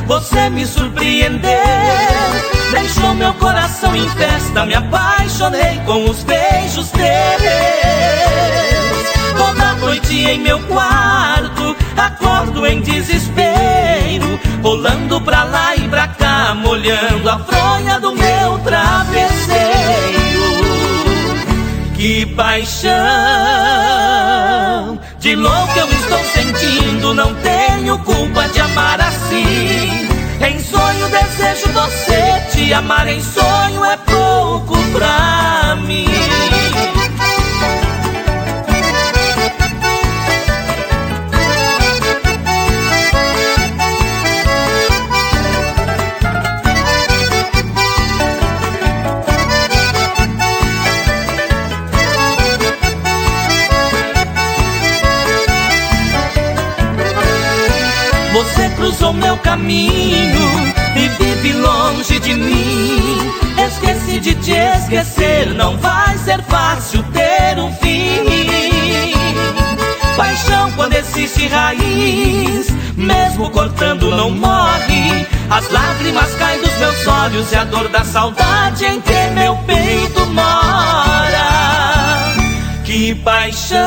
você me surpreendeu, deixou meu coração em festa, me apaixonei com os beijos teus. Toda noite em meu quarto, acordo em desespero, rolando pra lá e pra cá, molhando a fronha do meu travesseiro. Que paixão, de louco eu estou sentindo, não tenho culpa de amar assim. Em sonho desejo você, te amar em sonho é pouco pra mim. Você cruzou meu caminho e vive longe de mim. Esqueci de te esquecer, não vai ser fácil ter um fim. Paixão quando existe raiz, mesmo cortando não morre. As lágrimas caem dos meus olhos e a dor da saudade em que meu peito mora. Que paixão,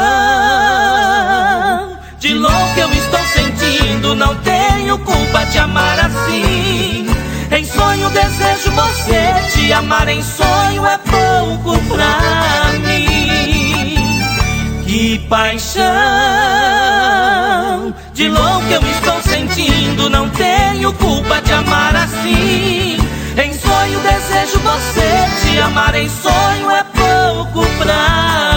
de louco eu estou sentindo, não tenho culpa de amar assim. Em sonho desejo você, te amar em sonho é pouco pra mim. Que paixão, de louco eu estou sentindo, não tenho culpa de amar assim. Em sonho desejo você, te amar em sonho é pouco pra mim.